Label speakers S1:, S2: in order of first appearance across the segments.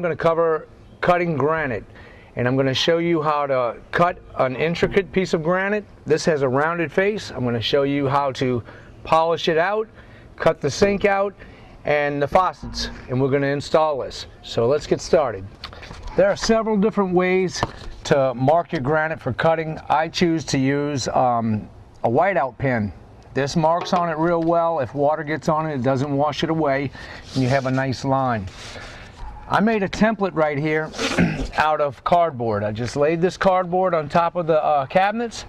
S1: going to cover cutting granite, and I'm going to show you how to cut an intricate piece of granite. This has a rounded face. I'm going to show you how to polish it out, cut the sink out, and the faucets, and we're going to install this. So let's get started. There are several different ways to mark your granite for cutting. I choose to use a whiteout pen. This marks on it real well. If water gets on it, it doesn't wash it away, and you have a nice line. I made a template right here out of cardboard. I just laid this cardboard on top of the cabinets,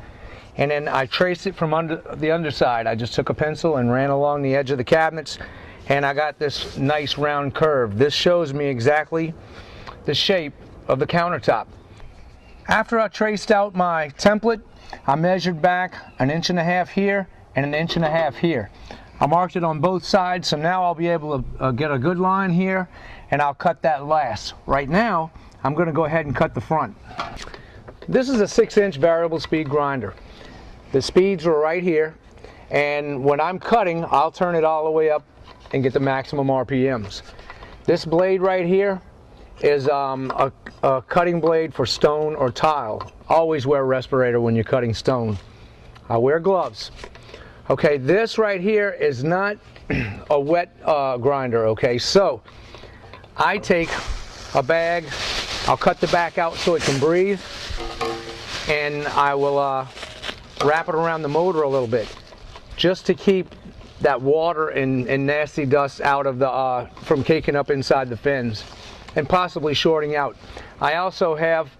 S1: and then I traced it from the underside. I just took a pencil and ran along the edge of the cabinets, and I got this nice round curve. This shows me exactly the shape of the countertop. After I traced out my template, I measured back 1.5 inches here and 1.5 inches here. I marked it on both sides, so now I'll be able to get a good line here, and I'll cut that last. Right now, I'm going to go ahead and cut the front. This is a 6-inch variable speed grinder. The speeds are right here, and when I'm cutting, I'll turn it all the way up and get the maximum RPMs. This blade right here is a cutting blade for stone or tile. Always wear a respirator when you're cutting stone. I wear gloves. Okay, this right here is not a wet grinder, okay? So I take a bag, I'll cut the back out so it can breathe, and I will wrap it around the motor a little bit, just to keep that water and nasty dust out of the from caking up inside the fins and possibly shorting out. I also have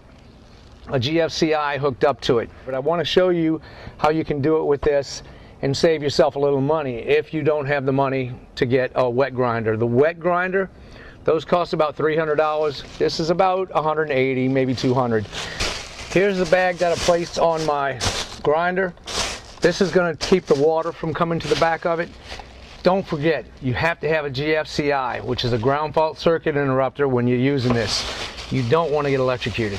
S1: a GFCI hooked up to it, but I want to show you how you can do it with this and save yourself a little money if you don't have the money to get a wet grinder. The wet grinder, those cost about $300. This is about $180, maybe $200. Here's the bag that I placed on my grinder. This is going to keep the water from coming to the back of it. Don't forget, you have to have a GFCI, which is a ground fault circuit interrupter when you're using this. You don't want to get electrocuted.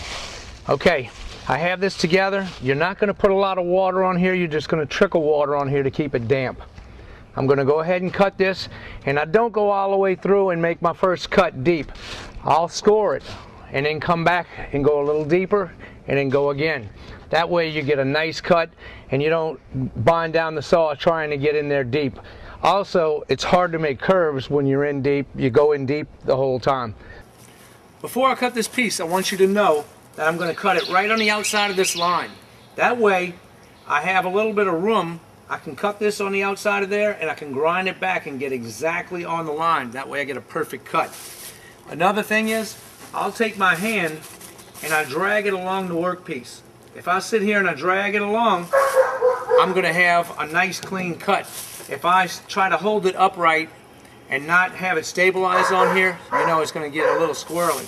S1: Okay, I have this together. You're not going to put a lot of water on here. You're just going to trickle water on here to keep it damp. I'm going to go ahead and cut this, and I don't go all the way through and make my first cut deep. I'll score it and then come back and go a little deeper and then go again. That way you get a nice cut and you don't bind down the saw trying to get in there deep. Also, it's hard to make curves when you're in deep. You go in deep the whole time. Before I cut this piece, I want you to know that I'm going to cut it right on the outside of this line. That way I have a little bit of room. I can cut this on the outside of there, and I can grind it back and get exactly on the line. That way I get a perfect cut. Another thing is, I'll take my hand and I drag it along the workpiece. If I sit here and I drag it along, I'm going to have a nice clean cut. If I try to hold it upright and not have it stabilized on here, you know it's going to get a little squirrely.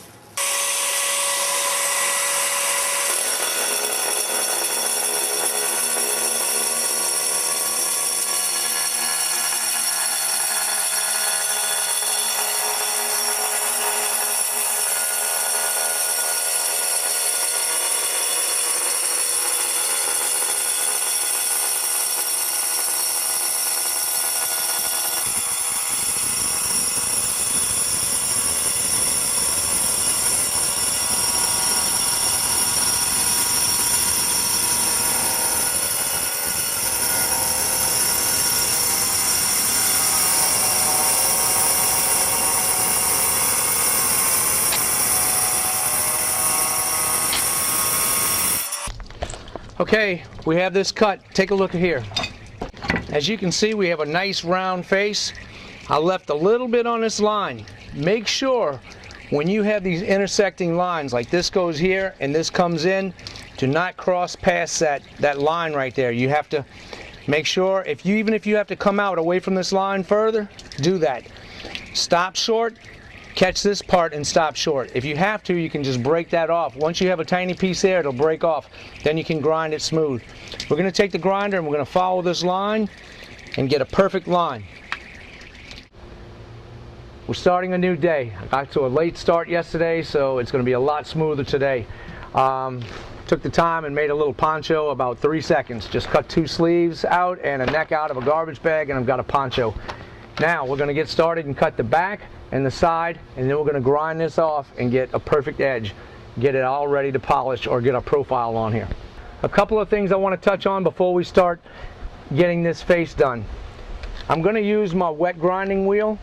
S1: Okay, we have this cut. Take a look here. As you can see, we have a nice round face. I left a little bit on this line. Make sure when you have these intersecting lines, like this goes here and this comes in, do not cross past that line right there. You have to make sure, even if you have to come out away from this line further, do that. Stop short, catch this part and stop short. If you have to, you can just break that off. Once you have a tiny piece there, it'll break off. Then you can grind it smooth. We're going to take the grinder and we're going to follow this line and get a perfect line. We're starting a new day. I got to a late start yesterday, so it's going to be a lot smoother today. Took the time and made a little poncho about 3 seconds. Just cut 2 sleeves out and a neck out of a garbage bag, and I've got a poncho. Now we're going to get started and cut the back and the side, and then we're going to grind this off and get a perfect edge, get it all ready to polish or get a profile on here. A couple of things I want to touch on before we start getting this face done. I'm going to use my wet grinding wheel,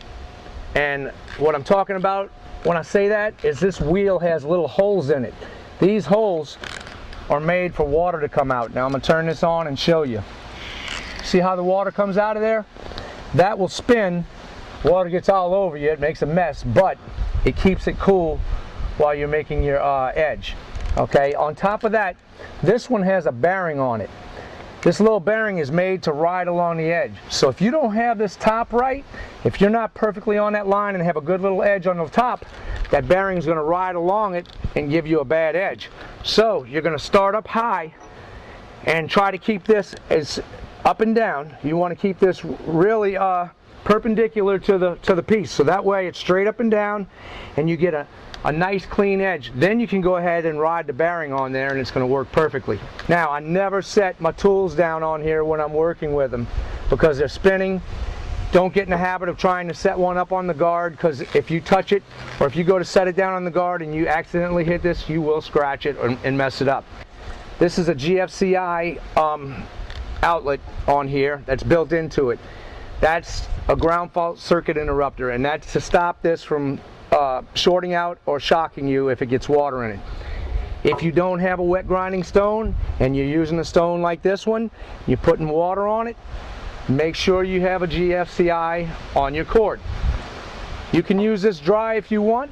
S1: and what I'm talking about when I say that is this wheel has little holes in it. These holes are made for water to come out. Now I'm going to turn this on and show you. See how the water comes out of there? That will spin, water gets all over you, it makes a mess, but it keeps it cool while you're making your edge. Okay, on top of that, this one has a bearing on it. This little bearing is made to ride along the edge. So if you don't have this top right, if you're not perfectly on that line and have a good little edge on the top, that bearing is going to ride along it and give you a bad edge. So you're going to start up high and try to keep this as up and down. You want to keep this really perpendicular to the piece, so that way it's straight up and down and you get a nice clean edge. Then you can go ahead and ride the bearing on there and it's going to work perfectly. Now I never set my tools down on here when I'm working with them because they're spinning. Don't get in the habit of trying to set one up on the guard, because if you touch it or if you go to set it down on the guard and you accidentally hit this, you will scratch it and mess it up. This is a GFCI outlet on here that's built into it. That's a ground fault circuit interrupter, and that's to stop this from shorting out or shocking you if it gets water in it. If you don't have a wet grinding stone and you're using a stone like this one, you're putting water on it, make sure you have a GFCI on your cord. You can use this dry if you want.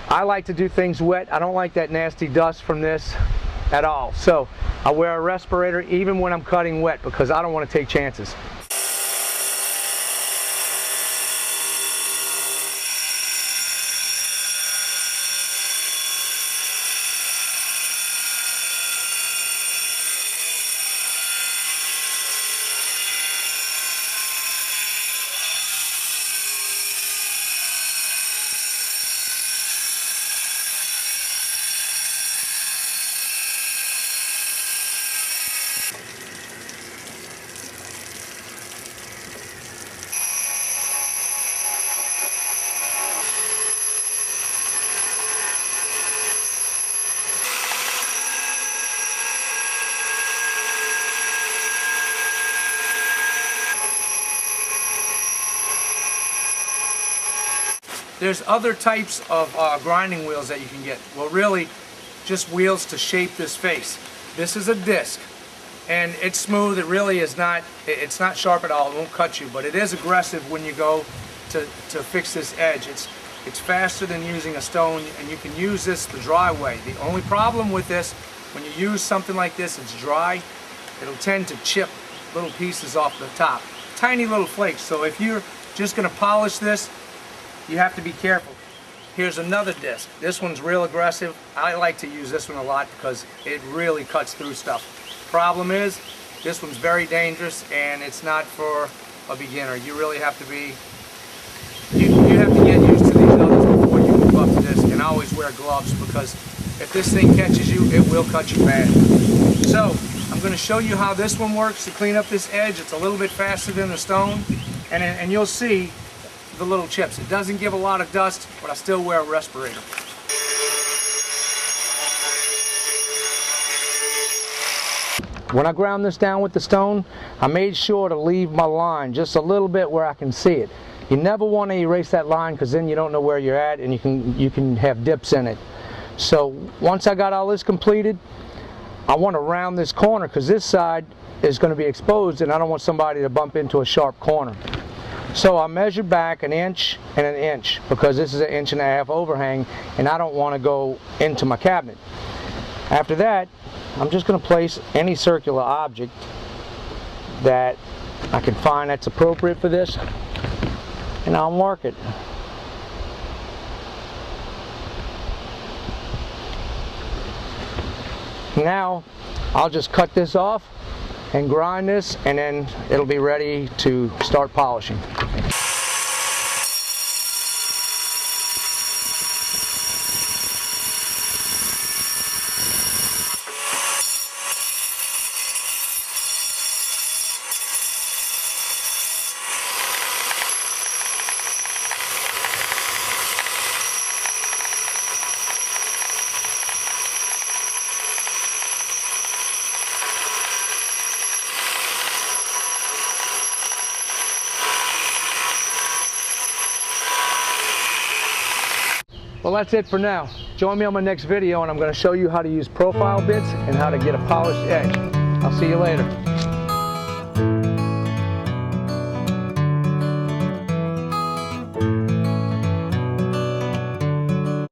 S1: I like to do things wet. I don't like that nasty dust from this at all. So I wear a respirator even when I'm cutting wet because I don't want to take chances. There's other types of grinding wheels that you can get. Well, really, just wheels to shape this face. This is a disc, and it's smooth. It really is not. It's not sharp at all. It won't cut you, but it is aggressive when you go to fix this edge. It's faster than using a stone, and you can use this the dry way. The only problem with this, when you use something like this, it's dry. It'll tend to chip little pieces off the top, tiny little flakes. So if you're just going to polish this, you have to be careful. Here's another disc. This one's real aggressive. I like to use this one a lot because it really cuts through stuff. Problem is, this one's very dangerous and it's not for a beginner. You really have to be, you have to get used to these others before you move up to this, and always wear gloves because if this thing catches you, it will cut you bad. So, I'm going to show you how this one works to clean up this edge. It's a little bit faster than the stone, and you'll see the little chips. It doesn't give a lot of dust, but I still wear a respirator. When I ground this down with the stone, I made sure to leave my line just a little bit where I can see it. You never want to erase that line because then you don't know where you're at and you can have dips in it. So once I got all this completed, I want to round this corner because this side is going to be exposed and I don't want somebody to bump into a sharp corner. So I measured back 1 inch and 1 inch because this is 1.5 inch overhang and I don't want to go into my cabinet. After that, I'm just going to place any circular object that I can find that's appropriate for this, and I'll mark it. Now I'll just cut this off and grind this, and then it'll be ready to start polishing. Well, that's it for now. Join me on my next video and I'm going to show you how to use profile bits and how to get a polished edge. I'll see you later.